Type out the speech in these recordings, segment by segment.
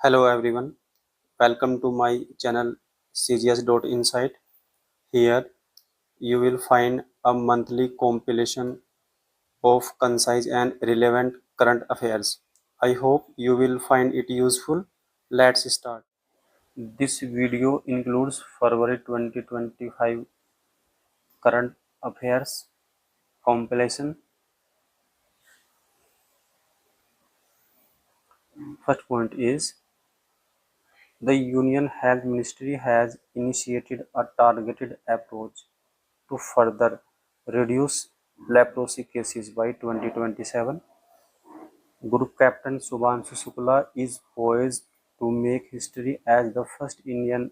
Hello everyone, welcome to my channel CGS.insight. Here you will find a monthly compilation of concise and relevant current affairs. I hope you will find it useful. Let's start. This video includes February 2025 current affairs compilation. First point is the Union Health Ministry has initiated a targeted approach to further reduce leprosy cases by 2027. Group Captain Subhanshu Shukla is poised to make history as the first Indian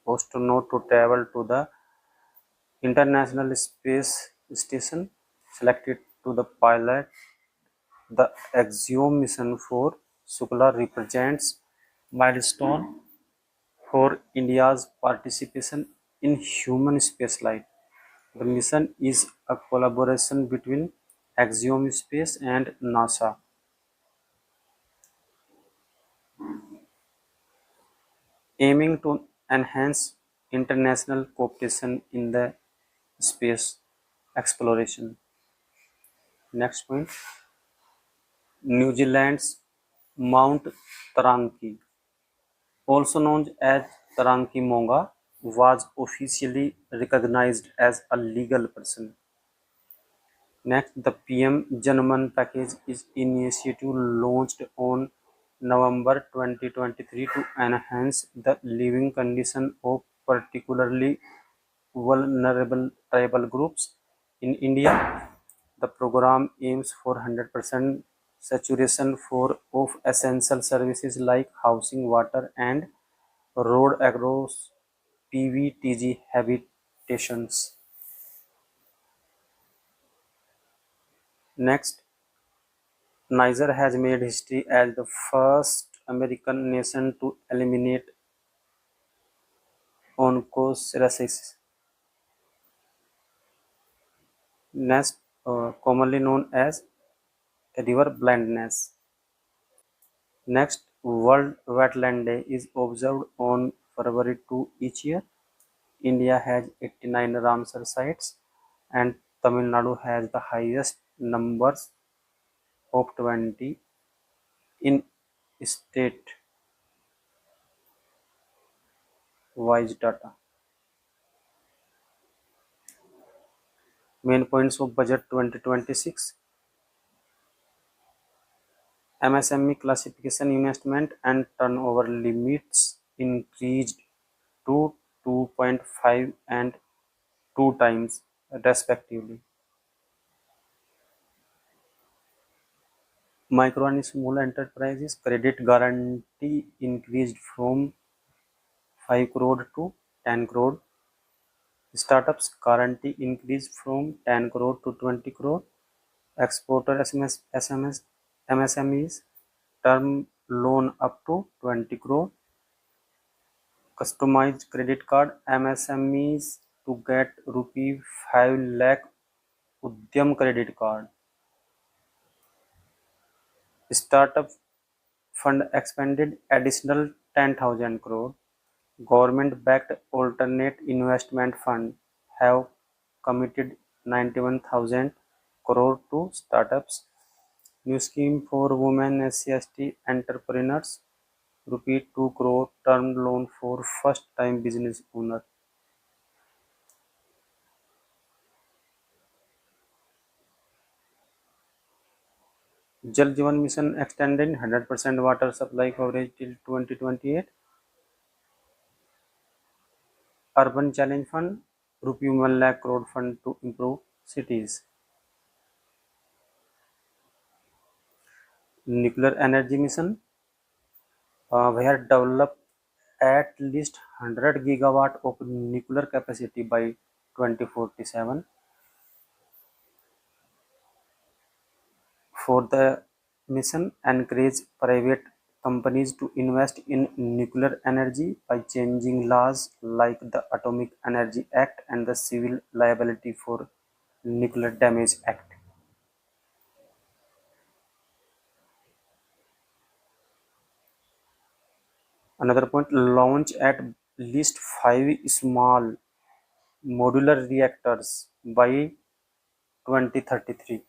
astronaut to travel to the International Space Station, selected to the pilot the Axiom mission for Shukla represents milestone for India's participation in human spaceflight. The mission is a collaboration between Axiom Space and NASA, aiming to enhance international cooperation in the space exploration. Next point, New Zealand's Mount Taranaki, also known as Taranaki Monga, was officially recognized as a legal person. Next, the PM Janman package is initiative launched on November 2023 to enhance the living condition of particularly vulnerable tribal groups in India. The program aims for 100% saturation of essential services like housing, water, and road across PVTG habitations. Next, Niger has made history as the first American nation to eliminate onchocerciasis, next commonly known as river blindness. Next, World Wetland Day is observed on February 2 each year. India has 89 Ramsar sites and Tamil Nadu has the highest numbers of 20 in state-wise data. Main points of Budget 2026: MSME classification investment and turnover limits increased to 2.5 and 2 times respectively. Micro and small enterprises credit guarantee increased from 5 crore to 10 crore. Startups guarantee increased from 10 crore to 20 crore. Exporter MSMEs term loan up to 20 crore. Customized credit card MSMEs to get rupee 5 lakh Udyam credit card. Startup fund expanded additional 10,000 crore. Government-backed alternate investment fund have committed 91,000 crore to startups. New scheme for women SC/ST entrepreneurs, rupee 2 crore term loan for first-time business owner. Jal Jeevan Mission extended 100% water supply coverage till 2028. Urban Challenge Fund, rupee 1 lakh crore fund to improve cities. Nuclear energy mission, where develop at least 100 gigawatt of nuclear capacity by 2047. For the mission, encourage private companies to invest in nuclear energy by changing laws like the Atomic Energy Act and the Civil Liability for Nuclear Damage Act. Another point, launch at least 5 small modular reactors by 2033.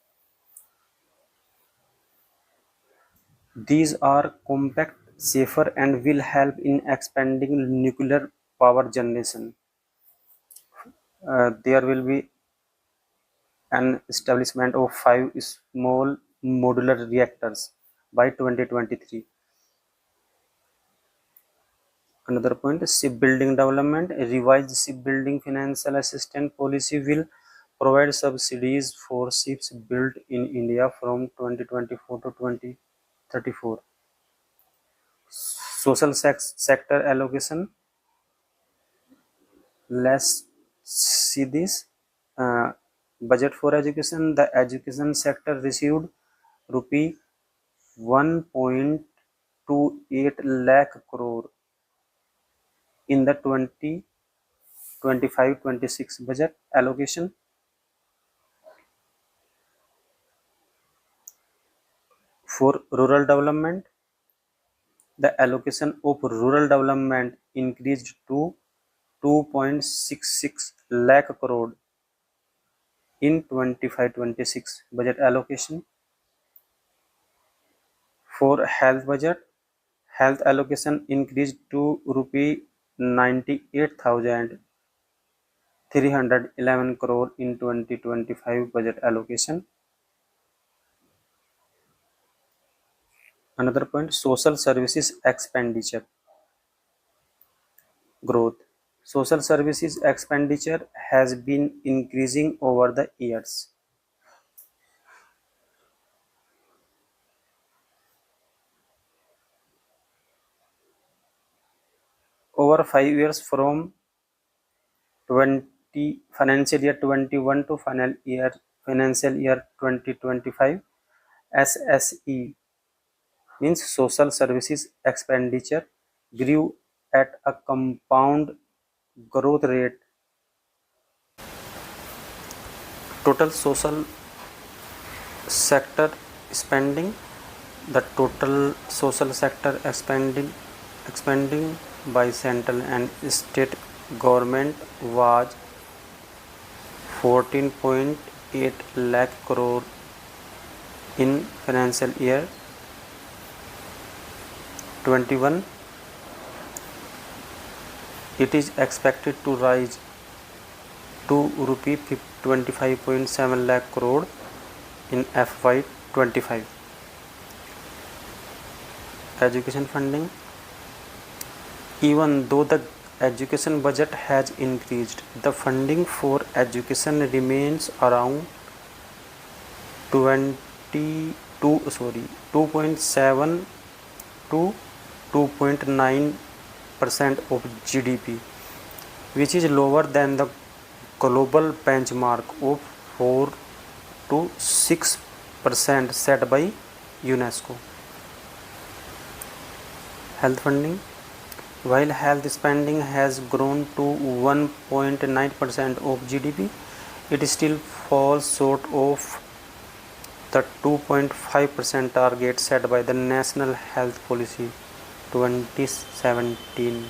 These are compact, safer, and will help in expanding nuclear power generation. There will be an establishment of 5 small modular reactors by 2023. Another point, shipbuilding development. A revised shipbuilding financial assistance policy will provide subsidies for ships built in India from 2024 to 2034. Social sector allocation. Let's see this. Uh, Budget for education. The education sector received rupee 1.28 lakh crore in the 2025-26 budget allocation. For rural development, the allocation of rural development increased to 2.66 lakh crore in 25-26 budget allocation. For health budget, health allocation increased to rupee 98,311 crore in 2025 budget allocation. Another point, social services expenditure growth. Social services expenditure has been increasing over the years. Over 5 years, from 20 financial year 21 to financial year 2025, SSE means social services expenditure grew at a compound growth rate. Total social sector spending. The total social sector expanding by central and state government was 14.8 lakh crore in financial year 21. It is expected to rise to rupee 25.7 lakh crore in FY 25. Education funding. Even though the education budget has increased, the funding for education remains around 2.7 to 2.9% of GDP, which is lower than the global benchmark of 4 to 6% set by UNESCO. Health funding. While health spending has grown to 1.9% of GDP, it still falls short of the 2.5% target set by the National Health Policy 2017.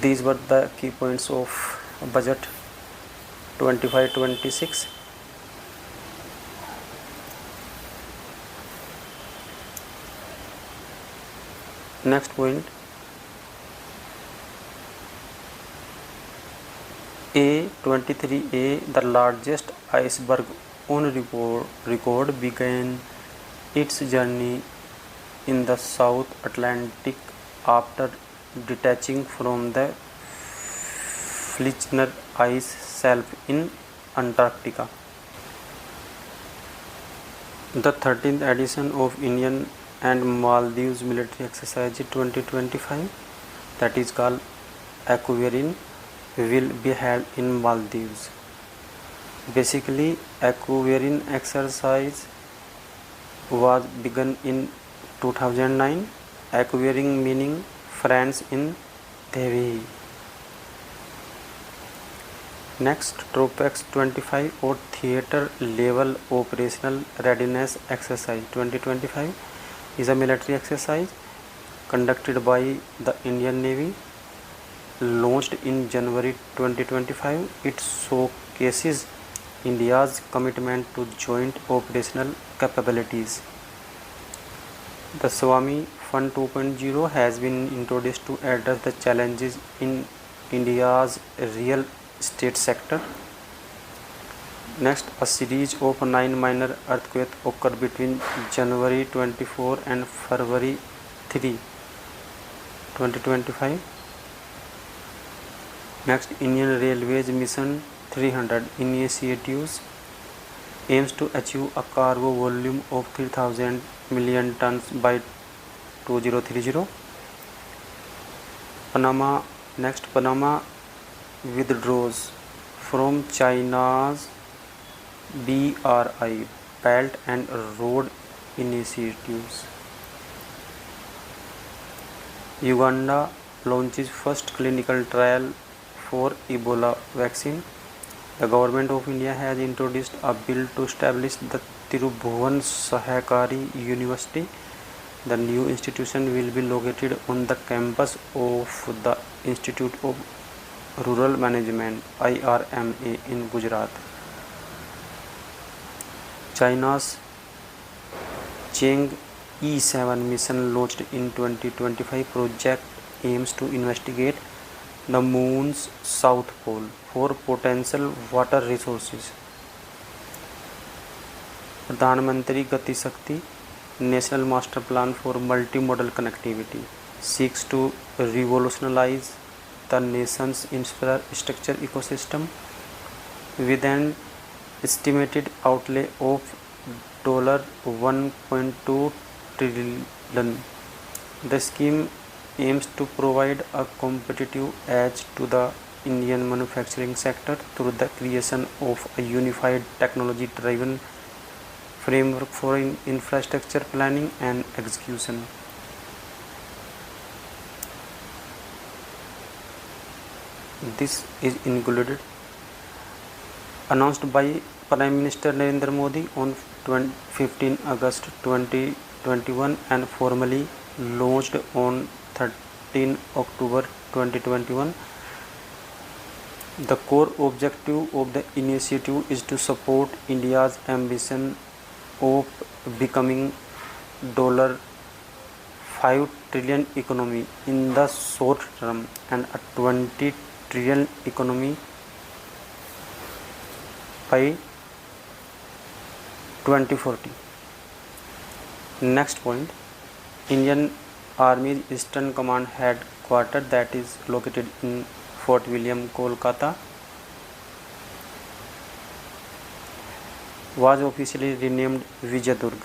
These were the key points of budget 25-26. Next point, A23A, the largest iceberg on record, began its journey in the South Atlantic after detaching from the Fleckner ice shelf in Antarctica. The 13th edition of Indian and Maldives military exercise 2025, that is called Aquarian, will be held in Maldives. Basically, Aquarian exercise was begun in 2009. Aquarian meaning friends in Devi. Next, TROPEX 25 or Theatre Level Operational Readiness Exercise 2025 is a military exercise conducted by the Indian Navy, launched in January 2025. It showcases India's commitment to joint operational capabilities. The Swami Fund 2.0 has been introduced to address the challenges in India's real estate sector. Next, a series of 9 minor earthquakes occurred between January 24 and February 3, 2025. Next, Indian Railways Mission 300 initiatives aims to achieve a cargo volume of 3,000 million tons by 2030. Panama withdraws from China's BRI Belt and Road initiatives. Uganda launches first clinical trial for Ebola vaccine. The government of India has introduced a bill to establish the Tirubhuvan Sahakari University. The new institution will be located on the campus of the Institute of Rural Management IRMA in Gujarat. China's Chang'e 7 mission launched in 2025 project aims to investigate the moon's south pole for potential water resources. Pradhan Mantri Gati Shakti National Master Plan for Multimodal Connectivity seeks to revolutionize the nation's infrastructure ecosystem with an estimated outlay of $1.2 trillion. The scheme aims to provide a competitive edge to the Indian manufacturing sector through the creation of a unified technology-driven framework for infrastructure planning and execution. This is included announced by Prime Minister Narendra Modi on 15 August 2021 and formally launched on 13 October 2021. The core objective of the initiative is to support India's ambition of becoming $5 trillion economy in the short term and a 20 trillion economy by 2040. Next point, Indian Army Eastern Command headquarters that is located in Fort William, Kolkata was officially renamed Vijayadurg.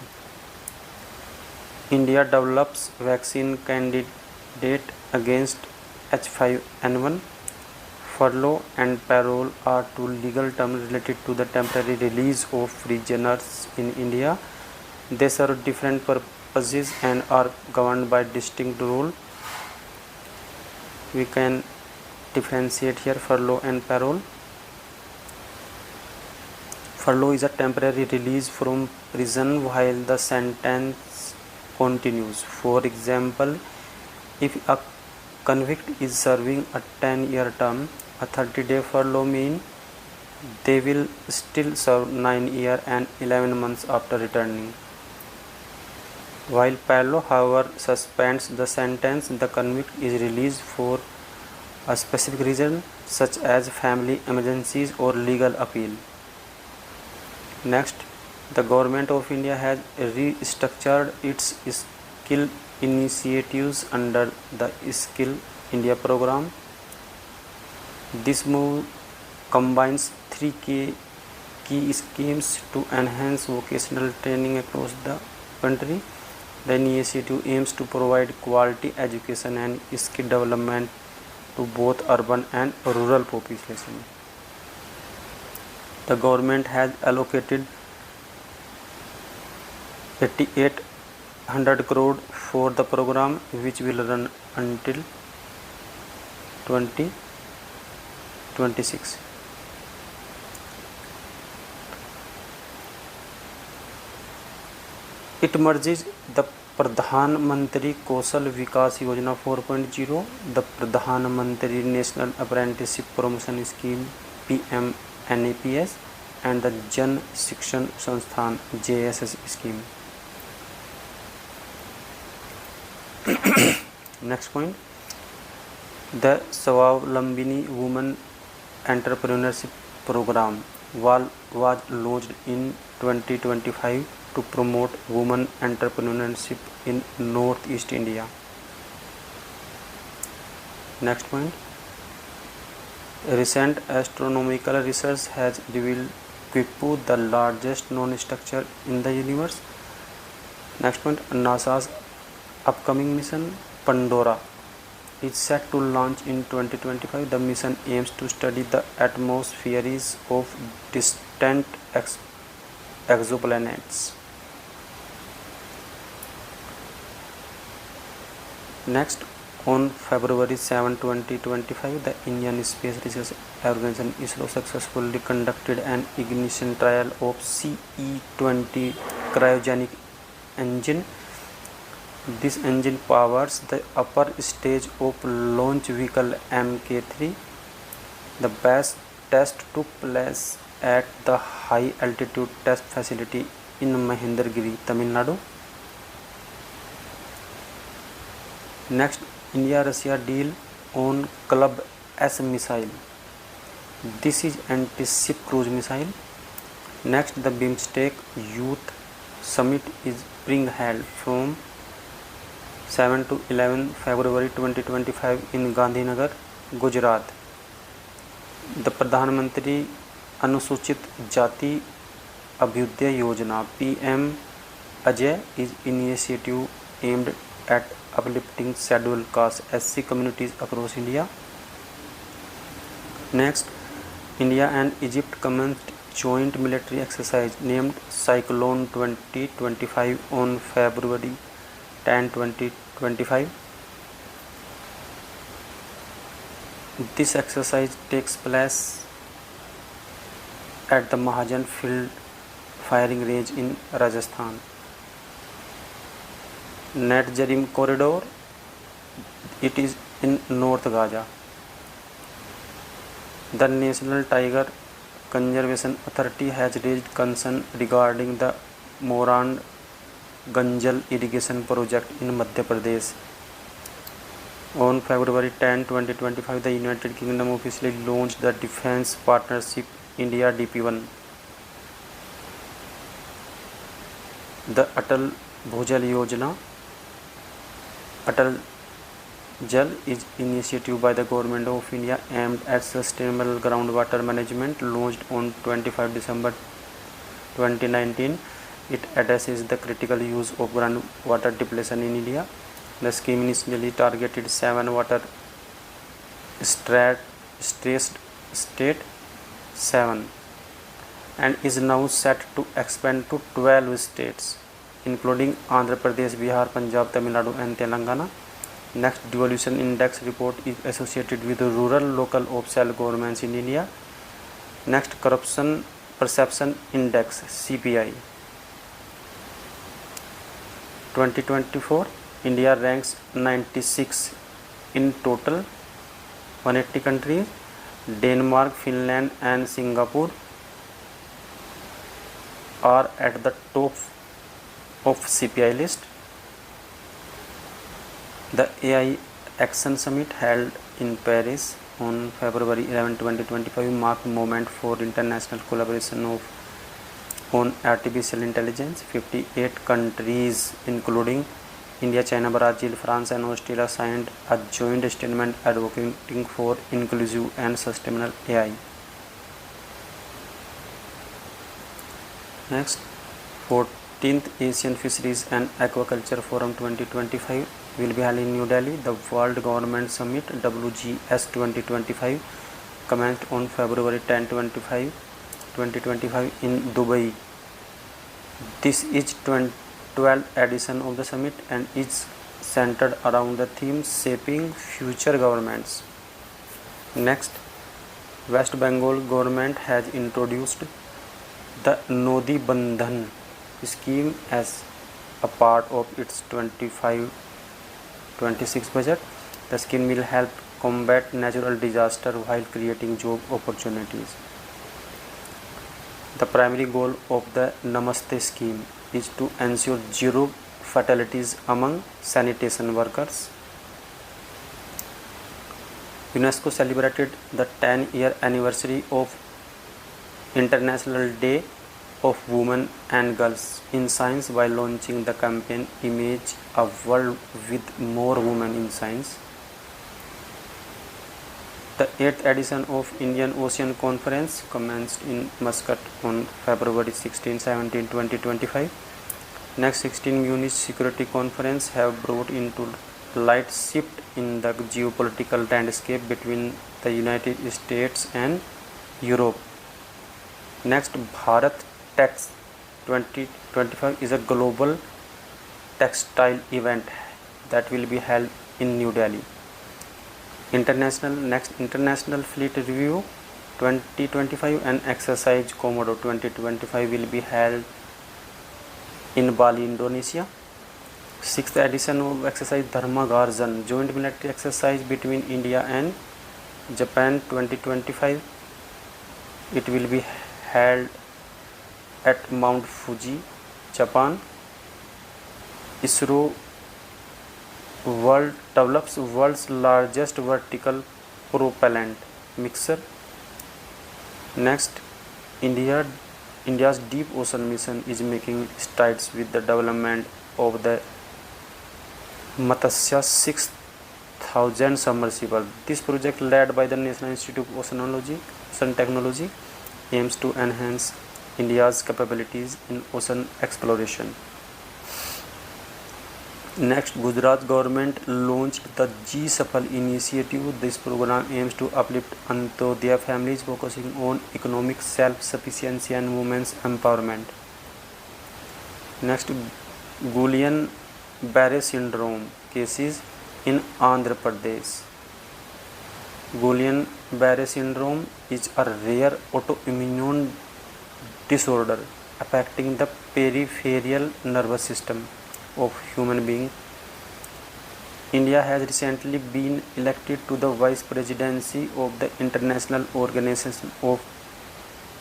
India develops vaccine candidate against H5N1. Furlough and parole are two legal terms related to the temporary release of prisoners in India. They serve different purposes and are governed by distinct rules. We can differentiate here furlough and parole. Furlough is a temporary release from prison while the sentence continues. For example, if a convict is serving a 10-year term, a 30-day furlough means they will still serve 9 years and 11 months after returning. While parole, however, suspends the sentence, the convict is released for a specific reason such as family emergencies or legal appeal. Next, the Government of India has restructured its skill initiatives under the Skill India program. This move combines three key schemes to enhance vocational training across the country. The initiative aims to provide quality education and skill development to both urban and rural population. The government has allocated 8,800 crore for the program, which will run until 2026. It merges the Pradhan Mantri Kaushal Vikas Yojana 4.0, the Pradhan Mantri National Apprenticeship Promotion Scheme PMNAPS, and the Jan Shikshan Sansthan JSS scheme. Next point, the Swavlambini Women Entrepreneurship Program was launched in 2025 to promote women entrepreneurship in Northeast India. Next point, recent astronomical research has revealed Quipu, the largest known structure in the universe. Next point, NASA's upcoming mission Pandora is set to launch in 2025. The mission aims to study the atmospheres of distant exoplanets. Next, on February 7, 2025, the Indian Space Research Organization ISRO successfully conducted an ignition trial of CE-20 cryogenic engine. This engine powers the upper stage of launch vehicle Mk3. The base test took place at the high altitude test facility in Mahendragiri, Tamil Nadu. Next, India-Russia deal on Club S missile. This is anti-ship cruise missile. Next, the BIMSTEC Youth Summit is being held from 7 to 11 February 2025 in Gandhinagar, Gujarat. The Pradhan Mantri Anusuchit Jati Abhyudaya Yojana PM Ajay is initiative aimed at uplifting scheduled caste SC communities across India. Next, India and Egypt commenced joint military exercise named Cyclone 2025 on February 10, 2025. This exercise takes place at the Mahajan Field firing range in Rajasthan. Netjarim Corridor, it is in North Gaza. The National Tiger Conservation Authority has raised concern regarding the Morand Ganjal irrigation project in Madhya Pradesh. On February 10, 2025, the United Kingdom officially launched the Defence Partnership India DP1. The Atal Bhujal Yojana, Atal Jal is initiative by the Government of India aimed at sustainable groundwater management, launched on 25 December 2019. It addresses the critical use of groundwater depletion in India. The scheme initially targeted 7 water stressed state 7 and is now set to expand to 12 states, including Andhra Pradesh, Bihar, Punjab, Tamil Nadu and Telangana. Next, devolution index report is associated with rural local of self-governments in India. Next, corruption perception index CPI 2024. India ranks 96 in total 180 countries. Denmark, Finland and Singapore are at the top of CPI list. The AI Action Summit held in Paris on February 11, 2025 marked a moment for international collaboration on artificial intelligence. 58 countries including India, China, Brazil, France and Australia signed a joint statement advocating for inclusive and sustainable AI. Next, 14th Asian Fisheries and Aquaculture Forum 2025 will be held in New Delhi. The World Government Summit WGS 2025 commenced on February 10, 2025 in Dubai. This is 12th edition of the summit and is centered around the theme shaping future governments. Next, West Bengal government has introduced the Nodi Bandhan scheme as a part of its 25-26 budget. The scheme will help combat natural disaster while creating job opportunities. The primary goal of the Namaste scheme is to ensure zero fatalities among sanitation workers. UNESCO celebrated the 10-year anniversary of International Day of Women and Girls in Science by launching the campaign Image a World with More Women in Science. The 8th edition of Indian Ocean Conference commenced in Muscat on February 16, 17, 2025. Next 16 Munich Security Conference have brought into light shift in the geopolitical landscape between the United States and Europe. Next, Bharat Tex 2025 is a global textile event that will be held in New Delhi. International Fleet Review 2025 and Exercise Komodo 2025 will be held in Bali, Indonesia. 6th edition of Exercise Dharma Garjan, joint military exercise between India and Japan 2025. It will be held at Mount Fuji, Japan. ISRO develops world's largest vertical propellant mixer. Next, India's deep ocean mission is making strides with the development of the Matsya 6000 submersible. This project, led by the National Institute of Ocean Technology, aims to enhance India's capabilities in ocean exploration. Next, Gujarat government launched the G-Safal initiative. This program aims to uplift Antyodaya families, focusing on economic self-sufficiency and women's empowerment. Next, Guillain-Barré syndrome cases in Andhra Pradesh. Guillain-Barré syndrome is a rare autoimmune disorder affecting the peripheral nervous system of human being. India has recently been elected to the vice presidency of the International Organization of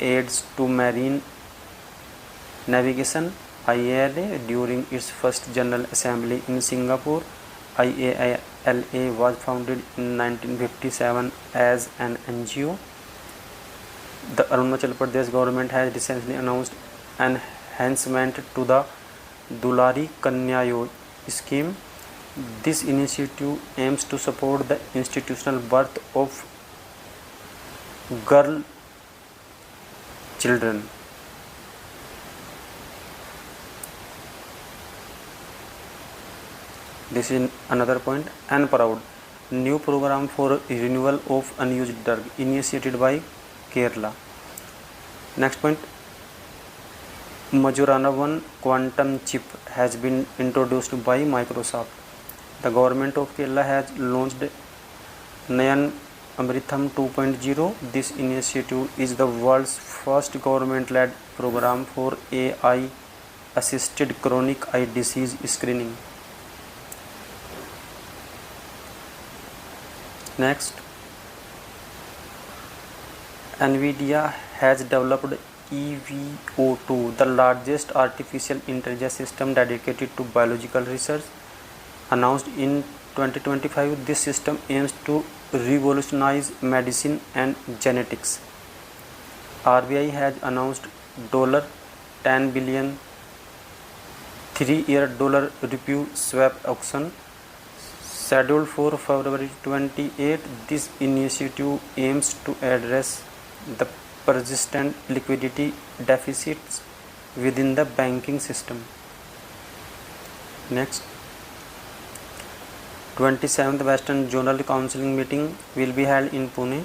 Aids to Marine Navigation (IALA) during its first General Assembly in Singapore. IALA was founded in 1957 as an NGO. The Arunachal Pradesh government has recently announced enhancement to the Dulari Kanya scheme. This initiative aims to support the institutional birth of girl children. This is another point. And proud new program for renewal of unused drug initiated by Kerala. Next point, Majorana 1 quantum chip has been introduced by Microsoft. The government of Kerala has launched Nayan Amritham 2.0. This initiative is the world's first government-led program for AI-assisted chronic eye disease screening. Next, NVIDIA has developed EVO2, the largest artificial intelligence system dedicated to biological research. Announced in 2025, this system aims to revolutionize medicine and genetics. RBI has announced $10 billion 3-year dollar rupee swap auction scheduled for February 28. This initiative aims to address the persistent liquidity deficits within the banking system. Next, 27th Western Zonal Council meeting will be held in Pune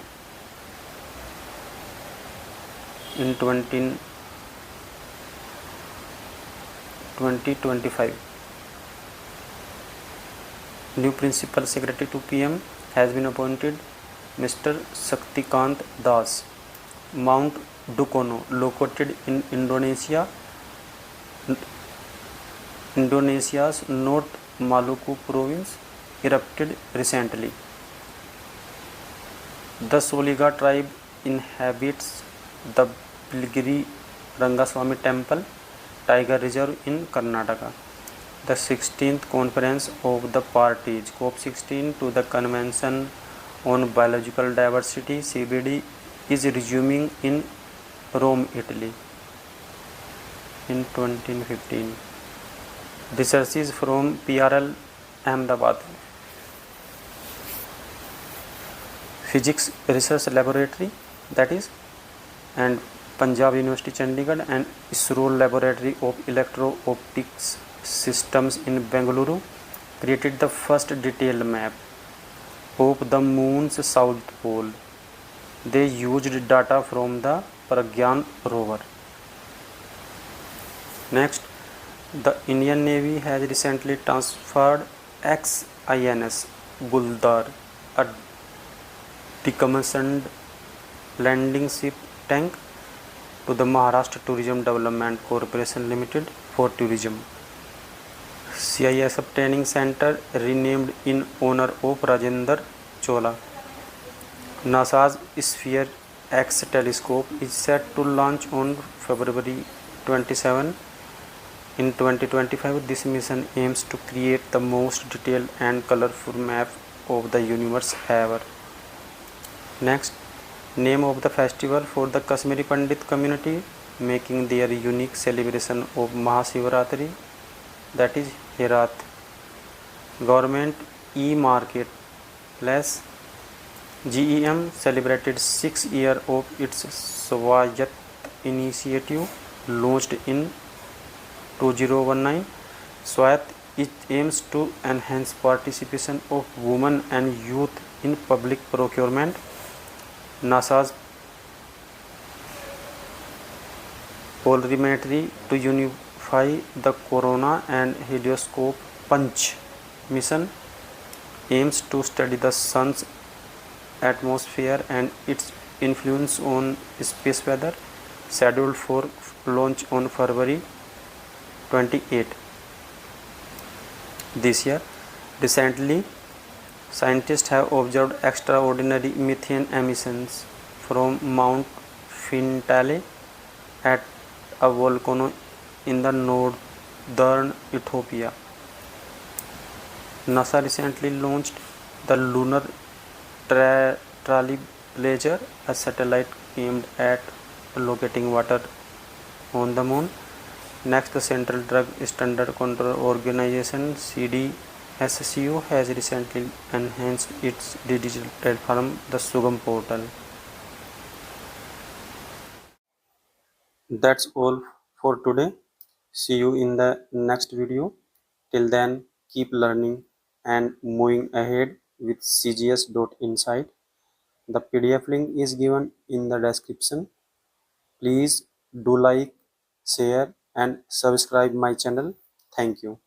in 2025. New Principal Secretary to PM has been appointed, Mr. Saktikant Das. Mount Dukono, located in Indonesia Indonesia's North Maluku province erupted recently. The Soliga tribe inhabits the Pilgiri Rangaswamy Temple Tiger Reserve in Karnataka. The 16th Conference of the Parties COP16 to the Convention on Biological Diversity (CBD) is resuming in Rome, Italy in 2015. Research is from PRL Ahmedabad. Physics Research Laboratory, that is, and Punjab University Chandigarh, and ISRO Laboratory of Electro-Optics Systems in Bengaluru created the first detailed map of the moon's south pole. They used data from the Pragyan rover. Next, the Indian Navy has recently transferred ex-INS Guldar, a decommissioned landing ship tank, to the Maharashtra Tourism Development Corporation Limited for tourism. CISF Training Center renamed in honor of Rajendra Chola. NASA's Sphere X telescope is set to launch on February 27. In 2025, this mission aims to create the most detailed and colorful map of the universe ever. Next, name of the festival for the Kashmiri Pandit community making their unique celebration of Mahashivratri, that is Herat. Government e-marketplace GEM celebrated 6 years of its Swayat initiative launched in 2019. Swayat aims to enhance participation of women and youth in public procurement. NASA's polarimetry to unify the corona and helioscope punch mission aims to study the sun's atmosphere and its influence on space weather, scheduled for launch on February 28 this year. Recently, scientists have observed extraordinary methane emissions from Mount Fintale at a volcano in the northern Ethiopia. NASA recently launched the Lunar Trailblazer, a satellite aimed at locating water on the moon. Next, the Central Drug Standard Control Organization CDSCO has recently enhanced its digital platform, the Sugam portal. That's all for today. See you in the next video. Till then, keep learning and moving ahead with cgs.insight. The PDF link is given in the description. Please do like, share and subscribe my channel. Thank you.